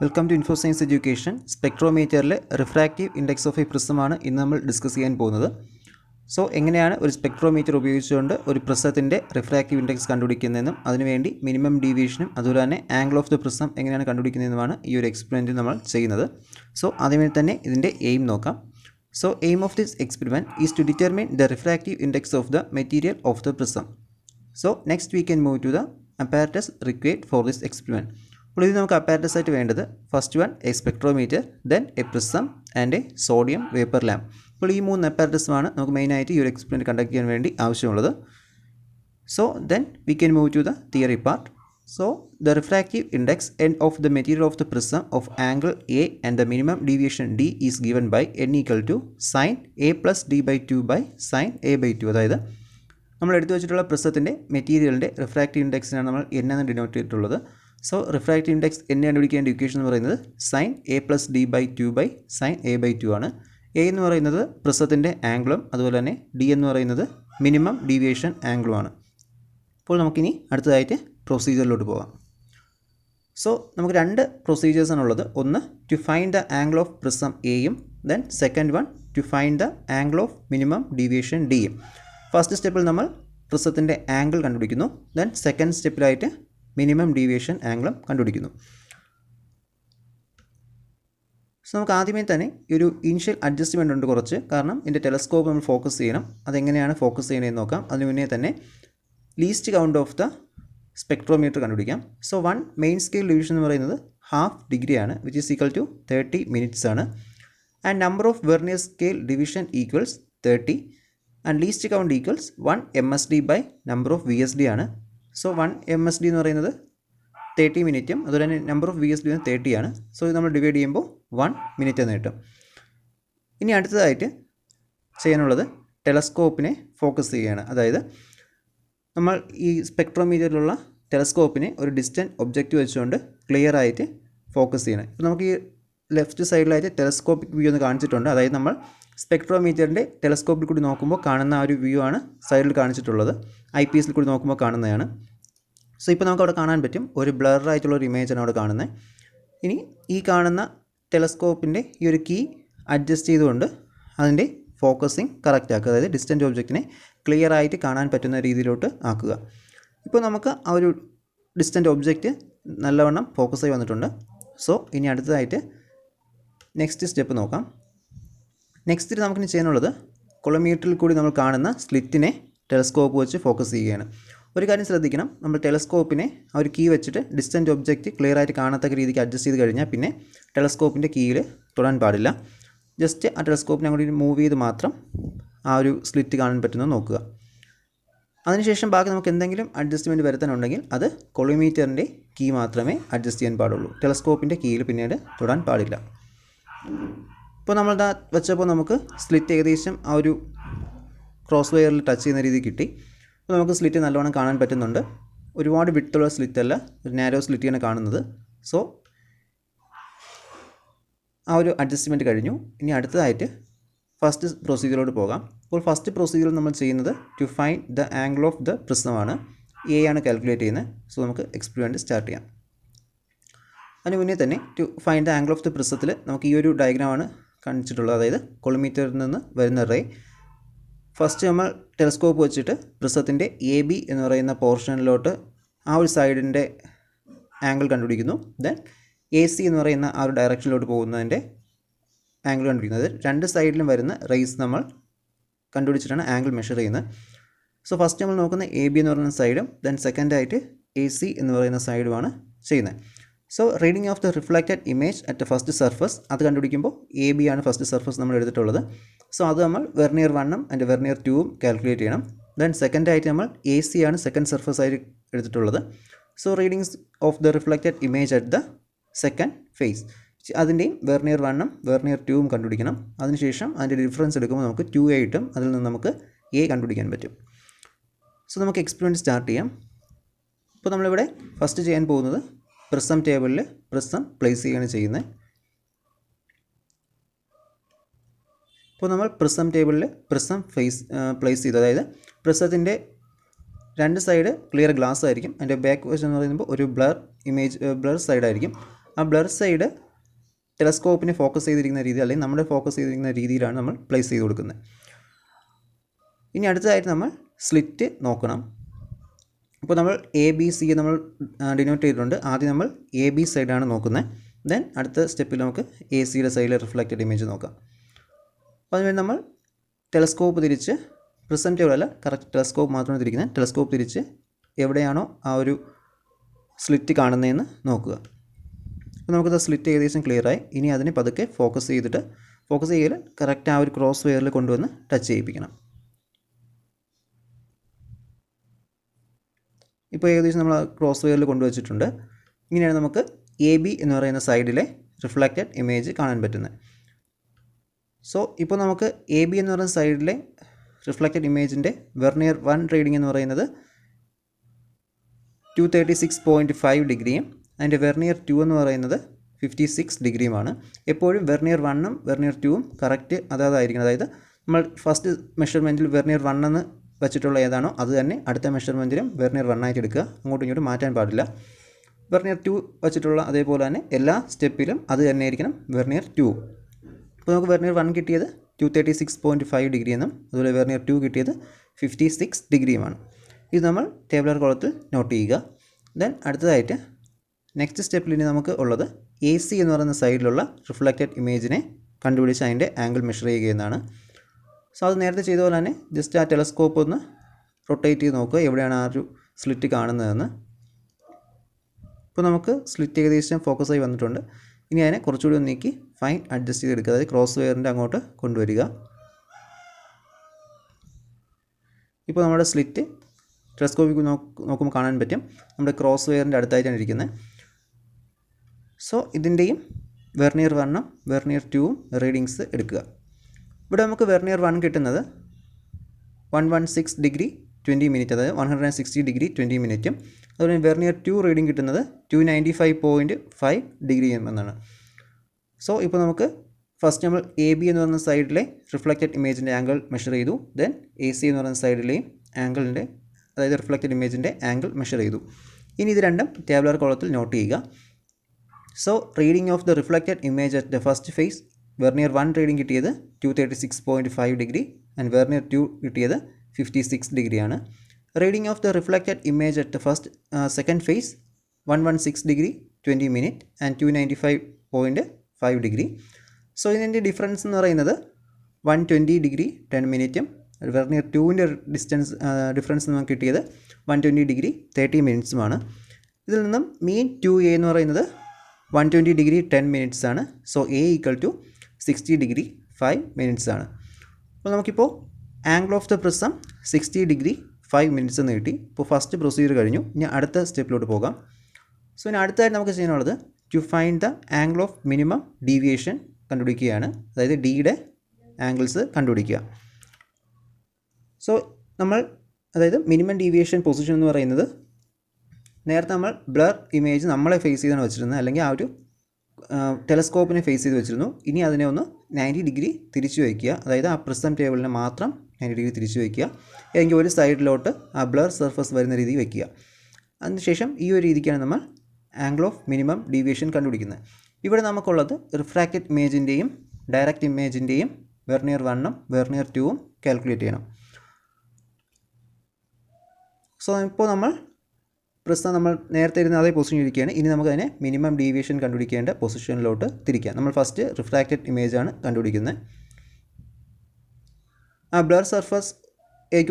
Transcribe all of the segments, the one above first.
Welcome to Infoscience education. സ്പെക്ട്രോമീറ്ററിലെ refractive index of a പ്രിസമാണ് ഇന്ന് നമ്മൾ ഡിസ്കസ് ചെയ്യാൻ പോകുന്നത്. സോ എങ്ങനെയാണ് ഒരു സ്പെക്ട്രോമീറ്റർ ഉപയോഗിച്ചുകൊണ്ട് ഒരു പ്രിസത്തിൻ്റെ റിഫ്രാക്റ്റീവ് ഇൻഡെക്സ് കണ്ടുപിടിക്കുന്നതെന്നും അതിനുവേണ്ടി മിനിമം ഡീവിയേഷനും അതുപോലെ തന്നെ ആംഗിൾ ഓഫ് ദ പ്രിസം എങ്ങനെയാണ് കണ്ടുപിടിക്കുന്നതെന്നുമാണ് ഈ ഒരു എക്സ്പെരിമെൻറ്റിൽ നമ്മൾ ചെയ്യുന്നത്. സോ അതിനുവേണ്ടി തന്നെ ഇതിൻ്റെ എയിം നോക്കാം. So aim of this experiment is to determine the refractive index of the material of the prism. So next we can move to the apparatus required for this experiment. അപ്പോൾ ഇത് നമുക്ക് apparatus ആയിട്ട് വേണ്ടത് first one a spectrometer, then a prism and a sodium vapour lamp. അപ്പോൾ ഈ മൂന്ന് അപ്പാരറ്റസുമാണ് നമുക്ക് മെയിനായിട്ട് ഈ ഒരു എക്സ്പെരിമെൻറ്റ് കണ്ടക്ട് ചെയ്യാൻ വേണ്ടി ആവശ്യമുള്ളത്. So then we can move to the theory part. So the refractive index n of the material of the prism of angle A and the minimum deviation D is given by n equal to sine A plus D/2 by sine A/2. അതായത് നമ്മൾ എടുത്തു വെച്ചിട്ടുള്ള പ്രിസത്തിൻ്റെ മെറ്റീരിയലിൻ്റെ refractive ഇൻഡെക്സിനാണ് നമ്മൾ n എന്ന് denote ചെയ്തിട്ടുള്ളത്. So refractive index n കണ്ടുപിടിക്കേണ്ട equation എന്ന് പറയുന്നത് sine A plus D/2 by sine A/2 ആണ്. A എന്ന് പറയുന്നത് പ്രിസത്തിൻ്റെ ആംഗിളും അതുപോലെ തന്നെ D എന്ന് പറയുന്നത് മിനിമം ഡീവിയേഷൻ ആംഗിളുമാണ്. അപ്പോൾ നമുക്കിനി അടുത്തതായിട്ട് പ്രൊസീജിയറിലോട്ട് പോകാം. സോ നമുക്ക് രണ്ട് പ്രൊസീജിയേഴ്സാണുള്ളത്. ഒന്ന് to find the angle of prism എയും then second one to find the angle of minimum deviation ഡിയും. ഫസ്റ്റ് സ്റ്റെപ്പിൽ നമ്മൾ പ്രിസത്തിൻ്റെ ആംഗിൾ കണ്ടുപിടിക്കുന്നു. ദെൻ സെക്കൻഡ് സ്റ്റെപ്പിലായിട്ട് മിനിമം ഡീവിയേഷൻ ആംഗിളും കണ്ടുപിടിക്കുന്നു. സോ നമുക്ക് ആദ്യമേ തന്നെ ഈ ഒരു ഇനിഷ്യൽ അഡ്ജസ്റ്റ്മെൻ്റ് ഉണ്ട് കുറച്ച്. കാരണം ഇതിൻ്റെ ടെലസ്കോപ്പ് നമ്മൾ ഫോക്കസ് ചെയ്യണം. അതെങ്ങനെയാണ് ഫോക്കസ് ചെയ്യണമെന്ന് നോക്കാം. അതിന് മുന്നേ തന്നെ least count of the spectrometer കണ്ടുപിടിക്കാം. So one main scale division എന്ന് പറയുന്നത് ഹാഫ് ഡിഗ്രി ആണ്, which is equal to 30 minutes ആണ്. And number of vernier scale division equals 30 and least count equals 1 MSD by number of VSD ആണ്. So 1 MSD എന്ന് പറയുന്നത് 30 മിനിറ്റും അതുപോലെ തന്നെ നമ്പർ ഓഫ് VSD 30 ആണ്. സോ ഇത് നമ്മൾ ഡിവൈഡ് ചെയ്യുമ്പോൾ 1 മിനിറ്റ് എന്ന് കിട്ടും. ഇനി അടുത്തതായിട്ട് ചെയ്യാനുള്ളത് ടെലസ്കോപ്പിനെ ഫോക്കസ് ചെയ്യുകയാണ്. അതായത് നമ്മൾ ഈ സ്പെക്ട്രോമീറ്ററിലുള്ള ടെലസ്കോപ്പിനെ ഒരു ഡിസ്റ്റൻറ്റ് ഒബ്ജക്റ്റ് വെച്ചുകൊണ്ട് ക്ലിയർ ആയിട്ട് ഫോക്കസ് ചെയ്യണം. ഇപ്പോൾ നമുക്ക് ഈ ലെഫ്റ്റ് സൈഡിലായിട്ട് ടെലസ്കോപ്പിക് വ്യൂ ഒന്ന് കാണിച്ചിട്ടുണ്ട്. അതായത് നമ്മൾ സ്പെക്ട്രോമീറ്ററിൻ്റെ ടെലസ്കോപ്പിൽ കൂടി നോക്കുമ്പോൾ കാണുന്ന ആ ഒരു വ്യൂ ആണ് സൈഡിൽ കാണിച്ചിട്ടുള്ളത്. IPSൽ കൂടി നോക്കുമ്പോൾ കാണുന്നതാണ്. സോ ഇപ്പോൾ നമുക്ക് അവിടെ കാണാൻ പറ്റും ഒരു ബ്ലറായിട്ടുള്ള ഒരു ഇമേജാണ് അവിടെ കാണുന്നത്. ഇനി ഈ കാണുന്ന ടെലസ്കോപ്പിൻ്റെ ഈ ഒരു കീ അഡ്ജസ്റ്റ് ചെയ്തുകൊണ്ട് അതിൻ്റെ ഫോക്കസിങ് കറക്റ്റ് ആക്കുക. അതായത് ഡിസ്റ്റൻറ്റ് ഒബ്ജക്റ്റിനെ ക്ലിയർ ആയിട്ട് കാണാൻ പറ്റുന്ന രീതിയിലോട്ട് ആക്കുക. ഇപ്പോൾ നമുക്ക് ആ ഒരു ഡിസ്റ്റൻറ്റ് ഒബ്ജക്റ്റ് നല്ലവണ്ണം ഫോക്കസ് ആയി വന്നിട്ടുണ്ട്. സോ ഇനി അടുത്തതായിട്ട് നെക്സ്റ്റ് സ്റ്റെപ്പ് നോക്കാം. നെക്സ്റ്റ് നമുക്കിനി ചെയ്യാനുള്ളത് കൊളമീറ്ററിൽ കൂടി നമ്മൾ കാണുന്ന സ്ലിറ്റിനെ ടെലസ്കോപ്പ് വെച്ച് ഫോക്കസ് ചെയ്യുകയാണ്. ഒരു കാര്യം ശ്രദ്ധിക്കണം, നമ്മൾ ടെലസ്കോപ്പിനെ ആ ഒരു കീ വെച്ചിട്ട് ഡിസ്റ്റൻറ്റ് ഒബ്ജക്റ്റ് ക്ലിയർ ആയിട്ട് കാണത്തക്ക രീതിക്ക് അഡ്ജസ്റ്റ് ചെയ്ത് കഴിഞ്ഞാൽ പിന്നെ ടെലസ്കോപ്പിൻ്റെ കീയിൽ തൊടാൻ പാടില്ല. ജസ്റ്റ് ആ ടെലസ്കോപ്പിനെ അങ്ങോട്ട് മൂവ് ചെയ്ത് മാത്രം ആ ഒരു സ്ലിറ്റ് കാണാൻ പറ്റുന്നത് നോക്കുക. അതിനുശേഷം ബാക്കി നമുക്ക് എന്തെങ്കിലും അഡ്ജസ്റ്റ്മെൻറ്റ് വരുത്താനുണ്ടെങ്കിൽ അത് കൊളോമീറ്ററിൻ്റെ കീ മാത്രമേ അഡ്ജസ്റ്റ് ചെയ്യാൻ പാടുള്ളൂ. ടെലസ്കോപ്പിൻ്റെ കീയിൽ പിന്നീട് തൊടാൻ പാടില്ല. ഇപ്പോൾ നമ്മളിതാ വെച്ചപ്പോൾ നമുക്ക് സ്ലിറ്റ് ഏകദേശം ആ ഒരു ക്രോസ് വയറിൽ ടച്ച് ചെയ്യുന്ന രീതി കിട്ടി. അപ്പോൾ നമുക്ക് സ്ലിറ്റ് നല്ലോണം കാണാൻ പറ്റുന്നുണ്ട്. ഒരുപാട് വിട്ടുള്ള സ്ലിറ്റ് അല്ല, ഒരു നാരോ സ്ലിറ്റാണ് കാണുന്നത്. സോ ആ ഒരു അഡ്ജസ്റ്റ്മെൻറ്റ് കഴിഞ്ഞു. ഇനി അടുത്തതായിട്ട് ഫസ്റ്റ് പ്രൊസീജിയറോട് പോകാം. അപ്പോൾ ഫസ്റ്റ് പ്രൊസീജിയർ നമ്മൾ ചെയ്യുന്നത് to find the angle of the പ്രിസമാണ്. A ആണ് കാൽക്കുലേറ്റ് ചെയ്യുന്നത്. സോ നമുക്ക് എക്സ്പെരിമെൻറ്റ് സ്റ്റാർട്ട് ചെയ്യാം. അതിന് മുന്നേ തന്നെ to find the angle of the പ്രിസത്തിൽ നമുക്ക് ഈ ഒരു ഡയഗ്രാമാണ് കാണിച്ചിട്ടുള്ളത്. അതായത് കൊളമീറ്ററിൽ നിന്ന് വരുന്ന റേ ഫസ്റ്റ് നമ്മൾ ടെലസ്കോപ്പ് വെച്ചിട്ട് പ്രിസത്തിൻ്റെ AB എന്ന് പറയുന്ന പോർഷനിലോട്ട് ആ ഒരു സൈഡിൻ്റെ ആംഗിൾ കണ്ടുപിടിക്കുന്നു. ദെൻ AC എന്ന് പറയുന്ന ആ ഒരു ഡയറക്ഷനിലോട്ട് പോകുന്നതിൻ്റെ ആംഗിൾ കണ്ടുപിടിക്കുന്നത്. രണ്ട് സൈഡിലും വരുന്ന റേസ് നമ്മൾ കണ്ടുപിടിച്ചിട്ടാണ് ആംഗിൾ മെഷർ ചെയ്യുന്നത്. സോ ഫസ്റ്റ് നമ്മൾ നോക്കുന്ന AB എന്ന് പറയുന്ന സൈഡും ദെൻ സെക്കൻഡായിട്ട് AC എന്ന് പറയുന്ന സൈഡുമാണ് ചെയ്യുന്നത്. So reading of the reflected image at first surface അത് കണ്ടുപിടിക്കുമ്പോൾ AB ആണ് ഫസ്റ്റ് സർഫസ് നമ്മൾ എടുത്തിട്ടുള്ളത്. സോ അത് നമ്മൾ വെർനിയർ 1ഉം ആൻഡ് വെർനിയർ 2ഉം കാൽക്കുലേറ്റ് ചെയ്യണം. ദെൻ സെക്കൻഡായിട്ട് നമ്മൾ AC ആണ് സെക്കൻഡ് സർഫസ് ആയിട്ട് എടുത്തിട്ടുള്ളത്. So readings of the reflected image at the second phase അതിൻ്റെയും വെർനിയർ 1ഉം വെർനിയർ 2ഉം കണ്ടുപിടിക്കണം. അതിനുശേഷം അതിൻ്റെ ഡിഫറൻസ് എടുക്കുമ്പോൾ നമുക്ക് 2A കിട്ടും. അതിൽ നിന്ന് നമുക്ക് A കണ്ടുപിടിക്കാൻ പറ്റും. സോ നമുക്ക് എക്സ്പെരിമെൻറ്റ് സ്റ്റാർട്ട് ചെയ്യാം. ഇപ്പോൾ നമ്മളിവിടെ ഫസ്റ്റ് ചെയ്യാൻ പോകുന്നത് പ്രിസം ടേബിളിൽ പ്രിസം പ്ലേസ് ചെയ്യുകയാണ് ചെയ്യുന്നത്. ഇപ്പോൾ നമ്മൾ പ്രിസം ടേബിളിൽ പ്രിസം പ്ലേസ് ചെയ്തു. അതായത് പ്രിസത്തിൻ്റെ രണ്ട് സൈഡ് ക്ലിയർ ഗ്ലാസ് ആയിരിക്കും. അതിൻ്റെ ബാക്ക് വശം എന്ന് പറയുമ്പോൾ ഒരു ബ്ലർ സൈഡായിരിക്കും. ആ ബ്ലർ സൈഡ് ടെലസ്കോപ്പിനെ ഫോക്കസ് ചെയ്തിരിക്കുന്ന രീതി അല്ലെങ്കിൽ നമ്മുടെ ഫോക്കസ് ചെയ്തിരിക്കുന്ന രീതിയിലാണ് നമ്മൾ പ്ലേസ് ചെയ്ത് കൊടുക്കുന്നത്. ഇനി അടുത്തതായിട്ട് നമ്മൾ സ്ലിറ്റ് നോക്കണം. ഇപ്പോൾ നമ്മൾ എ ബി സി നമ്മൾ ഡിനോട്ട് ചെയ്തിട്ടുണ്ട്. ആദ്യം നമ്മൾ എ ബി സൈഡാണ് നോക്കുന്നത്. ദെൻ അടുത്ത സ്റ്റെപ്പിൽ നമുക്ക് എ സിയുടെ സൈഡിൽ റിഫ്ലക്റ്റഡ് ഇമേജ് നോക്കാം. അപ്പോൾ അതിനുവേണ്ടി നമ്മൾ ടെലസ്കോപ്പ് തിരിച്ച് പ്രിസം ടേബിൾ അല്ല, കറക്റ്റ് ടെലസ്കോപ്പ് മാത്രമാണ് തിരിക്കുന്നത്. ടെലസ്കോപ്പ് തിരിച്ച് എവിടെയാണോ ആ ഒരു സ്ലിറ്റ് കാണുന്നതെന്ന് നോക്കുക. അപ്പോൾ നമുക്കത് സ്ലിറ്റ് ഏകദേശം ക്ലിയറായി. ഇനി അതിനെ പതുക്കെ ഫോക്കസ് ചെയ്യൽ കറക്റ്റ് ആ ഒരു ക്രോസ് വെയറിൽ കൊണ്ടുവന്ന് ടച്ച് ചെയ്യിപ്പിക്കണം. ഇപ്പോൾ ഏകദേശം നമ്മൾ ക്രോസ് വെയറിൽ കൊണ്ടുവച്ചിട്ടുണ്ട്. ഇങ്ങനെയാണ് നമുക്ക് എ ബി എന്ന് പറയുന്ന സൈഡിലെ റിഫ്ലക്റ്റഡ് ഇമേജ് കാണാൻ പറ്റുന്നത്. സോ ഇപ്പോൾ നമുക്ക് എ ബി എന്ന് പറയുന്ന സൈഡിലെ റിഫ്ലക്റ്റഡ് ഇമേജിൻ്റെ വെർനിയർ 1 റീഡിംഗ് എന്ന് പറയുന്നത് 236.5 ഡിഗ്രിയും അതിൻ്റെ വെർനിയർ 2 എന്ന് പറയുന്നത് 56 ഡിഗ്രിയുമാണ്. എപ്പോഴും വെർനിയർ 1ഉം വെർനിയർ 2ഉം കറക്റ്റ് അതായിരിക്കണം. അതായത് നമ്മൾ ഫസ്റ്റ് മെഷർമെൻറ്റിൽ വെർനിയർ 1 എന്ന് വെച്ചിട്ടുള്ള ഏതാണോ അത് തന്നെ അടുത്ത മെഷർമെൻറ്റിലും വെർനിയർ 1 ആയിട്ട് എടുക്കുക. അങ്ങോട്ടും ഇങ്ങോട്ടും മാറ്റാൻ പാടില്ല. വെർനിയർ 2 വെച്ചിട്ടുള്ള അതേപോലെ തന്നെ എല്ലാ സ്റ്റെപ്പിലും അത് തന്നെ ആയിരിക്കണം വെർനിയർ 2. അപ്പോൾ നമുക്ക് വെർനിയർ 1 കിട്ടിയത് 236.5 ഡിഗ്രി എന്നും അതുപോലെ വെർനിയർ 2 കിട്ടിയത് 56 ഡിഗ്രിയുമാണ്. ഇത് നമ്മൾ ടേബിളർ കോളത്തിൽ നോട്ട് ചെയ്യുക. ദെൻ അടുത്തതായിട്ട് നെക്സ്റ്റ് സ്റ്റെപ്പിൽ ഇനി നമുക്ക് ഉള്ളത് എ സി എന്ന് പറയുന്ന സൈഡിലുള്ള റിഫ്ലക്റ്റഡ് ഇമേജിനെ കണ്ടുപിടിച്ച് അതിൻ്റെ ആംഗിൾ മെഷർ ചെയ്യുക എന്നാണ്. സോ അത് നേരത്തെ ചെയ്ത പോലെ തന്നെ ജസ്റ്റ് ആ ടെലസ്കോപ്പ് ഒന്ന് റൊട്ടേറ്റ് ചെയ്ത് നോക്കുക എവിടെയാണ് ആ ഒരു സ്ലിറ്റ് കാണുന്നതെന്ന്. ഇപ്പോൾ നമുക്ക് സ്ലിറ്റ് ഏകദേശം ഫോക്കസായി വന്നിട്ടുണ്ട്. ഇനി അതിനെ കുറച്ചുകൂടി ഒന്ന് നീക്കി ഫൈൻ അഡ്ജസ്റ്റ് ചെയ്തെടുക്കുക. അതായത് ക്രോസ് വെയറിൻ്റെ അങ്ങോട്ട് കൊണ്ടുവരിക. ഇപ്പോൾ നമ്മുടെ സ്ലിറ്റ് ടെലസ്കോപ്പിൽ നോക്കുമ്പോൾ കാണാൻ പറ്റും നമ്മുടെ ക്രോസ് വെയറിൻ്റെ അടുത്തായിട്ടാണ് ഇരിക്കുന്നത്. സോ ഇതിൻ്റെയും വെർനിയർ 1ഉം വെർനിയർ 2ഉം റീഡിങ്സ് എടുക്കുക. ഇവിടെ നമുക്ക് വെർനിയർ 1 കിട്ടുന്നത് 116 ഡിഗ്രി 20 മിനിറ്റ്, അതായത് 160 ഡിഗ്രി 20 മിനിറ്റും അതുപോലെ വെർനിയർ 2 റീഡിംഗ് കിട്ടുന്നത് 295.5 ഡിഗ്രി എന്നാണ്. സോ ഇപ്പോൾ നമുക്ക് ഫസ്റ്റ് നമ്മൾ എ ബി എന്ന് പറയുന്ന സൈഡിലെ റിഫ്ലക്റ്റഡ് ഇമേജിൻ്റെ ആംഗിൾ മെഷർ ചെയ്തു. ദെൻ എ സി എന്ന് പറയുന്ന സൈഡിലെയും ആംഗിളിൻ്റെ അതായത് റിഫ്ലക്റ്റഡ് ഇമേജിൻ്റെ ആംഗിൾ മെഷർ ചെയ്തു. ഇനി ഇത് രണ്ടും ടേബിളർ കോളത്തിൽ നോട്ട് ചെയ്യുക. So reading of the reflected image at the first phase vernier 1 reading കിട്ടിയത് 236.5 ഡിഗ്രി ആൻഡ് വെർനിയർ 2 കിട്ടിയത് 56 ഡിഗ്രിയാണ്. Reading of the reflected image at the first second phase 116 degree 20 minute and 295.5 degree. So ഇതിൻ്റെ difference എന്ന് പറയുന്നത് 120 degree 10 മിനിറ്റും vernier 2ൻ്റെ difference നമുക്ക് കിട്ടിയത് 120 degree 30 മിനിറ്റ്സുമാണ്. ഇതിൽ നിന്നും മീൻ 2A എന്ന് പറയുന്നത് 120 ഡിഗ്രി 10 മിനിറ്റ്സ് ആണ്. സോ A = 60 ഡിഗ്രി 5 മിനിറ്റ്സ് ആണ്. അപ്പോൾ നമുക്കിപ്പോൾ angle of the prism 60 degree 5 minutes എന്ന് കിട്ടി. ഇപ്പോൾ ഫസ്റ്റ് പ്രൊസീജിയർ കഴിഞ്ഞു. ഇനി അടുത്ത സ്റ്റെപ്പിലോട്ട് പോകാം. സോ ഇനി അടുത്തായിട്ട് നമുക്ക് ചെയ്യാനുള്ളത് to find the angle of minimum deviation കണ്ടുപിടിക്കുകയാണ്. അതായത് ഡിയുടെ ആംഗിൾസ് കണ്ടുപിടിക്കുക. സോ നമ്മൾ അതായത് മിനിമം ഡീവിയേഷൻ പൊസിഷൻ എന്ന് പറയുന്നത് നേരത്തെ നമ്മൾ ബ്ലർ ഇമേജ് നമ്മളെ ഫേസ് ചെയ്താണ് വെച്ചിരുന്നത്, അല്ലെങ്കിൽ ആ ഒരു ടെലസ്കോപ്പിനെ ഫേസ് ചെയ്ത് വെച്ചിരുന്നു. ഇനി അതിനെ ഒന്ന് 90 ഡിഗ്രി തിരിച്ചു വയ്ക്കുക. അതായത് ആ പ്രിസം ടേബിളിനെ മാത്രം 90 ഡിഗ്രി തിരിച്ചു വയ്ക്കുക. അല്ലെങ്കിൽ ഒരു സൈഡിലോട്ട് ആ ബ്ലർ സർഫസ് വരുന്ന രീതി വയ്ക്കുക. അതിനുശേഷം ഈ ഒരു രീതിക്കാണ് നമ്മൾ ആംഗിൾ ഓഫ് മിനിമം ഡീവിയേഷൻ കണ്ടുപിടിക്കുന്നത്. ഇവിടെ നമുക്കുള്ളത് റിഫ്രാക്റ്റഡ് ഇമേജിൻ്റെയും ഡയറക്റ്റ് ഇമേജിൻ്റെയും വെർനിയർ 1ഉം വെർനിയർ 2ഉം കാൽക്കുലേറ്റ് ചെയ്യണം. സോ ഇപ്പോൾ നമ്മൾ പ്രിസം നമ്മൾ നേരത്തെ ഇരുന്ന അതേ പൊസിഷൻ ഇരിക്കുകയാണ്. ഇനി നമുക്കതിനെ മിനിമം ഡീവിയേഷൻ കണ്ടുപിടിക്കേണ്ട പൊസിഷനിലോട്ട് തിരിക്കാം. നമ്മൾ ഫസ്റ്റ് റിഫ്രാക്റ്റഡ് ഇമേജാണ് കണ്ടുപിടിക്കുന്നത്. ആ ബ്ലർ സർഫസ്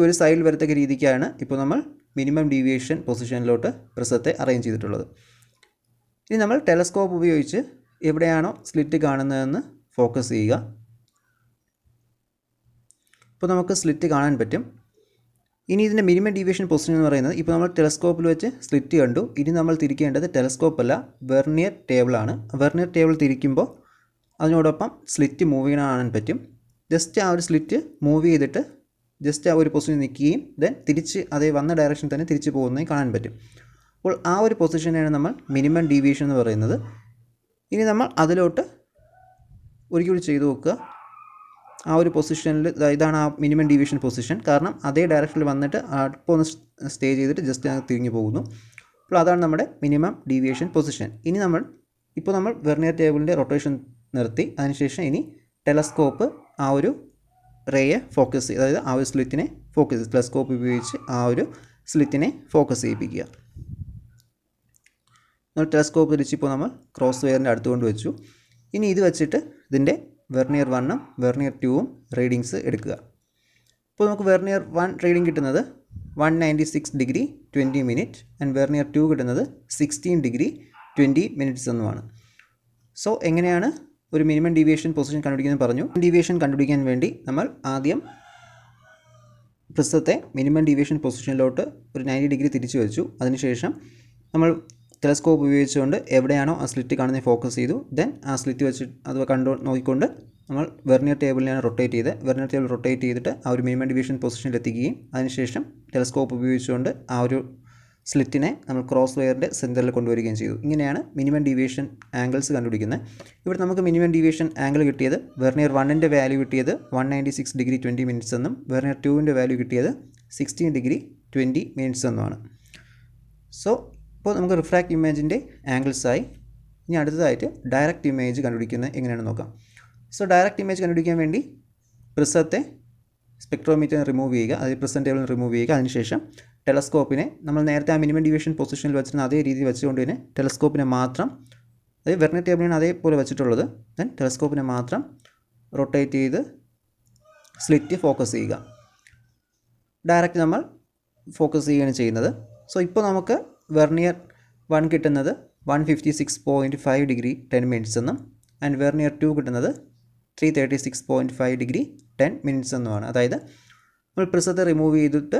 ഒരു സൈഡിൽ വരത്തക്ക രീതിക്കാണ് ഇപ്പോൾ നമ്മൾ മിനിമം ഡീവിയേഷൻ പൊസിഷനിലോട്ട് പ്രിസത്തെ അറേഞ്ച് ചെയ്തിട്ടുള്ളത്. ഇനി നമ്മൾ ടെലസ്കോപ്പ് ഉപയോഗിച്ച് എവിടെയാണോ സ്ലിറ്റ് കാണുന്നതെന്ന് ഫോക്കസ് ചെയ്യുക. ഇപ്പോൾ നമുക്ക് സ്ലിറ്റ് കാണാൻ പറ്റും. ഇനി ഇതിൻ്റെ മിനിമം ഡീവിയേഷൻ പൊസിഷൻ എന്ന് പറയുന്നത് ഇപ്പോൾ നമ്മൾ ടെലസ്കോപ്പിൽ വെച്ച് സ്ലിറ്റ് കണ്ടു. ഇനി നമ്മൾ തിരിക്കേണ്ടത് ടെലസ്കോപ്പ് അല്ല, വെർനിയർ ടേബിളാണ്. വെർനിയർ ടേബിൾ തിരിക്കുമ്പോൾ അതിനോടൊപ്പം സ്ലിറ്റ് മൂവ് ചെയ്യണം കാണാൻ പറ്റും. ജസ്റ്റ് ആ ഒരു സ്ലിറ്റ് മൂവ് ചെയ്തിട്ട് ജസ്റ്റ് ആ ഒരു പൊസിഷൻ നിൽക്കുകയും ദെൻ തിരിച്ച് അതേ വന്ന ഡയറക്ഷൻ തന്നെ തിരിച്ച് പോകുന്നതും കാണാൻ പറ്റും. അപ്പോൾ ആ ഒരു പൊസിഷനാണ് നമ്മൾ മിനിമം ഡീവിയേഷൻ എന്ന് പറയുന്നത്. ഇനി നമ്മൾ അതിലോട്ട് ഒരിക്കലും ചെയ്ത് നോക്കുക. ആ ഒരു പൊസിഷനിൽ ഇതാണ് ആ മിനിമം ഡീവിയേഷൻ പൊസിഷൻ. കാരണം അതേ ഡയറക്ഷനിൽ വന്നിട്ട് അപ്പോൾ ഒന്ന് സ്റ്റേ ചെയ്തിട്ട് ജസ്റ്റ് തിരിഞ്ഞു പോകുന്നു. അപ്പോൾ അതാണ് നമ്മുടെ മിനിമം ഡീവിയേഷൻ പൊസിഷൻ. ഇനി നമ്മൾ ഇപ്പോൾ നമ്മൾ വെർനിയർ ടേബിളിൻ്റെ റൊട്ടേഷൻ നിർത്തി. അതിനുശേഷം ഇനി ടെലസ്കോപ്പ് ആ ഒരു റേയെ ഫോക്കസ് ചെയ്യുക, അതായത് ആ ഒരു സ്ലിറ്റിനെ ഫോക്കസ് ചെയ്യുക. ടെലസ്കോപ്പ് ഉപയോഗിച്ച് ആ ഒരു സ്ലിറ്റിനെ ഫോക്കസ് ചെയ്യിപ്പിക്കുക. നമ്മൾ ടെലസ്കോപ്പ് തിരിച്ചിപ്പോൾ നമ്മൾ ക്രോസ് വയറിൻ്റെ അടുത്ത് കൊണ്ട് വെച്ചു. ഇനി ഇത് വെച്ചിട്ട് ഇതിൻ്റെ വെർനിയർ 1ഉം വെർനിയർ 2ഉം റീഡിങ്സ് എടുക്കുക. ഇപ്പോൾ നമുക്ക് വെർനിയർ 1 റീഡിംഗ് കിട്ടുന്നത് 196 ഡിഗ്രി 20 മിനിറ്റ് ആൻഡ് വെർനിയർ 2 കിട്ടുന്നത് 16 ഡിഗ്രി 20 മിനിറ്റ്സ് എന്നുമാണ്. സോ എങ്ങനെയാണ് ഒരു മിനിമം ഡീവിയേഷൻ പൊസിഷൻ കണ്ടുപിടിക്കുന്നത് പറഞ്ഞു. ഡീവിയേഷൻ കണ്ടുപിടിക്കാൻ വേണ്ടി നമ്മൾ ആദ്യം പ്രിസത്തെ മിനിമം ഡീവിയേഷൻ പൊസിഷനിലോട്ട് ഒരു 90 ഡിഗ്രി തിരിച്ചു വെച്ചു. അതിനുശേഷം നമ്മൾ ടെലസ്കോപ്പ് ഉപയോഗിച്ചുകൊണ്ട് എവിടെയാണോ ആ സ്ലിറ്റ് കാണുന്നത് ഫോക്കസ് ചെയ്തു. ദെൻ ആ സ്ലിറ്റ് വെച്ച് അത് നോക്കിക്കൊണ്ട് നമ്മൾ വെർനിയർ ടേബിളിനെയാണ് റൊട്ടേറ്റ് ചെയ്ത് വെർനിയർ ടേബിൾ റൊട്ടേറ്റ് ചെയ്തിട്ട് ആ ഒരു മിനിമം ഡിവിഷൻ പൊസിഷനിൽ എത്തിക്കുകയും അതിനുശേഷം ടെലസ്കോപ്പ് ഉപയോഗിച്ചുകൊണ്ട് ആ ഒരു സ്ലിറ്റിനെ നമ്മൾ ക്രോസ് വയറിൻ്റെ സെൻറ്ററിൽ കൊണ്ടുവരികയും ചെയ്തു. ഇങ്ങനെയാണ് മിനിമം ഡീവിയേഷൻ ആംഗിൾസ് കണ്ടുപിടിക്കുന്നത്. ഇവിടെ നമുക്ക് മിനിമം ഡീവിയേഷൻ ആംഗിൾ കിട്ടിയത് വെർനിയർ 1ൻ്റെ വാല്യൂ കിട്ടിയത് 196 ഡിഗ്രി 20 മിനിറ്റ്സ് എന്നും വെർനിയർ 2ൻ്റെ വാല്യൂ കിട്ടിയത് 16 ഡിഗ്രി 20 മിനിറ്റ്സ് എന്നുമാണ്. സോ ഇപ്പോൾ നമുക്ക് റിഫ്രാക്റ്റ് ഇമേജിൻ്റെ ആംഗിൾസായി. ഇനി അടുത്തതായിട്ട് ഡയറക്റ്റ് ഇമേജ് കണ്ടുപിടിക്കുന്നത് എങ്ങനെയാണെന്ന് നോക്കാം. സോ ഡയറക്റ്റ് ഇമേജ് കണ്ടുപിടിക്കാൻ വേണ്ടി പ്രിസത്തെ സ്പെക്ട്രോമീറ്റർ റിമൂവ് ചെയ്യുക, അതായത് പ്രിസം ടേബിൾ റിമൂവ് ചെയ്യുക. അതിനുശേഷം ടെലസ്കോപ്പിനെ നമ്മൾ നേരത്തെ ആ മിനിമം ഡിവിഷൻ പൊസിഷനിൽ വെച്ചിരുന്ന അതേ രീതിയിൽ വെച്ചുകൊണ്ട് തന്നെ ടെലസ്കോപ്പിനെ മാത്രം, അതായത് വെർനിയർ ടേബിളിനാണ് അതേപോലെ വെച്ചിട്ടുള്ളത്. ദെൻ ടെലസ്കോപ്പിനെ മാത്രം റൊട്ടേറ്റ് ചെയ്ത് സ്ലിറ്റ് ഫോക്കസ് ചെയ്യുക. ഡയറക്റ്റ് നമ്മൾ ഫോക്കസ് ചെയ്യുകയാണ് ചെയ്യുന്നത്. സോ ഇപ്പോൾ നമുക്ക് വെർനിയർ 1 കിട്ടുന്നത് 156.5 ഡിഗ്രി 10 മിനിറ്റ്സ് എന്നും ആൻഡ് വെർനിയർ 2 കിട്ടുന്നത് 336.5 ഡിഗ്രി 10 മിനിറ്റ്സ് എന്നുമാണ്. അതായത് നമ്മൾ പ്രിസത്തെ റിമൂവ് ചെയ്തിട്ട്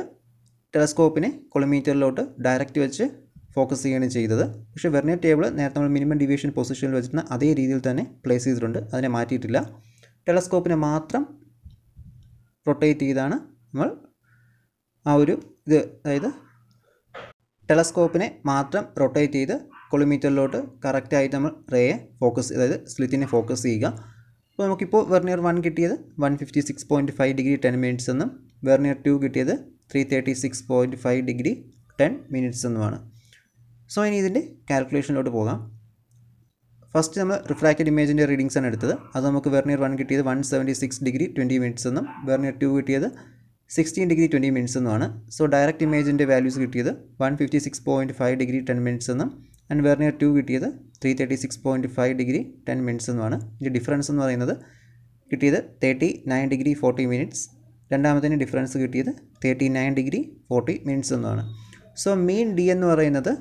ടെലസ്കോപ്പിനെ കൊളിമീറ്ററിലോട്ട് ഡയറക്റ്റ് വെച്ച് ഫോക്കസ് ചെയ്യുകയാണ് ചെയ്തത്. പക്ഷേ വെർനിയർ ടേബിൾ നേരത്തെ നമ്മൾ മിനിമം ഡിവിയേഷൻ പൊസിഷനിൽ വെച്ചിരുന്ന അതേ രീതിയിൽ തന്നെ പ്ലേസ് ചെയ്തിട്ടുണ്ട്, അതിനെ മാറ്റിയിട്ടില്ല. ടെലസ്കോപ്പിനെ മാത്രം റൊട്ടേറ്റ് ചെയ്താണ് നമ്മൾ ആ ഒരു ഇത്, അതായത് ടെലസ്കോപ്പിനെ മാത്രം റൊട്ടേറ്റ് ചെയ്ത് കൊളിമീറ്ററിലോട്ട് കറക്റ്റായിട്ട് നമ്മൾ റേയെ ഫോക്കസ്, അതായത് സ്ലിറ്റിനെ ഫോക്കസ് ചെയ്യുക. അപ്പോൾ നമുക്കിപ്പോൾ വെർനിയർ 1 കിട്ടിയത് 156.5 ഡിഗ്രി 10 മിനിറ്റ്സ് എന്നും വെർനിയർ 2 കിട്ടിയത് 336.5 ഡിഗ്രി 10 മിനിറ്റ്സ് എന്നുമാണ്. സോ ഇനി ഇതിൻ്റെ കാൽക്കുലേഷനിലോട്ട് പോകാം. ഫസ്റ്റ് നമ്മൾ റിഫ്രാക്റ്റഡ് ഇമേജിൻ്റെ റീഡിങ്സ് ആണ് എടുത്തത്. അത് നമുക്ക് വെർനിയർ 1 കിട്ടിയത് 176 ഡിഗ്രി 20 മിനിറ്റ്സ് എന്നും വെർനിയർ 2 കിട്ടിയത് 16 ഡിഗ്രി 20 മിനിറ്റ്സ് എന്നുമാണ്. സോ ഡയറക്റ്റ് ഇമേജിൻ്റെ വാല്യൂസ് കിട്ടിയത് 156.5 ഡിഗ്രി 10 മിനിറ്റ്സ് എന്നും ആൻഡ് വെർനിയർ 2 കിട്ടിയത് 336.5 ഡിഗ്രി 10 മിനിറ്റ്സ് എന്നുമാണ്. ഇതിൻ്റെ ഡിഫറൻസ് എന്ന് പറയുന്നത് കിട്ടിയത് 39 ഡിഗ്രി 40 മിനിറ്റ്സ്. രണ്ടാമത്തേന് ഡിഫറൻസ് കിട്ടിയത് 39 ഡിഗ്രി 40 മിനിറ്റ്സ് എന്നുമാണ്. സോ മീൻ ഡി എന്ന് പറയുന്നത്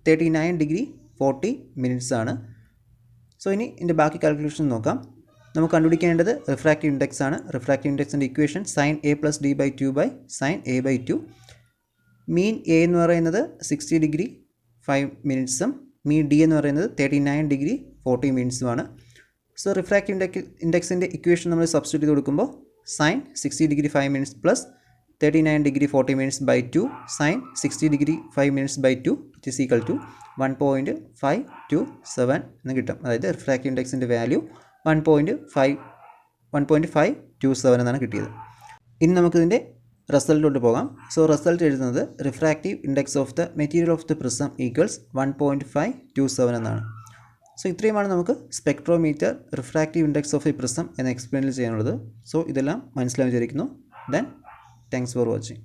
39 ഡിഗ്രി 40 മിനിറ്റ്സ് ആണ്. സോ ഇനി ഇതിൻ്റെ ബാക്കി കാൽക്കുലേഷൻ നോക്കാം. നമുക്ക് കണ്ടുപിടിക്കേണ്ടത് റിഫ്രാക്റ്റീവ് ഇൻഡെക്സ് ആണ്. റിഫ്രാക്റ്റീവ് ഇൻഡെക്സിൻ്റെ equation sin a + d/2 sin a/2. Mean A എന്ന് പറയുന്നത് 60 ഡിഗ്രി 5 മിനിറ്റ്സും മീൻ ഡി എന്ന് പറയുന്നത് 39 ഡിഗ്രി 40 മിനിറ്റ്സുമാണ്. സോ റിഫ്രാക്റ്റീവ് ഇൻഡെക്സിൻ്റെ ഇക്വേഷൻ നമ്മൾ സബ്സ്റ്റിറ്റ്യൂട്ട് ചെയ്ത് കൊടുക്കുമ്പോൾ sin 60 degree 5 minutes plus 39 degree 40 minutes by 2 sin 60 degree 5 minutes by 2 it is equal to 1.527 എന്ന് കിട്ടും. അതായത് റിഫ്രാക്റ്റീവ് ഇൻഡെക്സിൻ്റെ വാല്യൂ 1.527 എന്നാണ് കിട്ടിയത്. ഇനി നമുക്കിതിൻ്റെ റിസൾട്ടിലോട്ട് പോകാം. സോ റിസൾട്ട് എഴുതുന്നത് refractive index of the material of the prism equals 1.527 എന്നാണ്. സോ ഇത്രയുമാണ് നമുക്ക് spectrometer refractive index of the prism എന്ന എക്സ്പ്ലെയിനിൽ ചെയ്യാനുള്ളത്. സോ ഇതെല്ലാം മനസ്സിലായി വിചാരിക്കുന്നു. Then thanks for watching.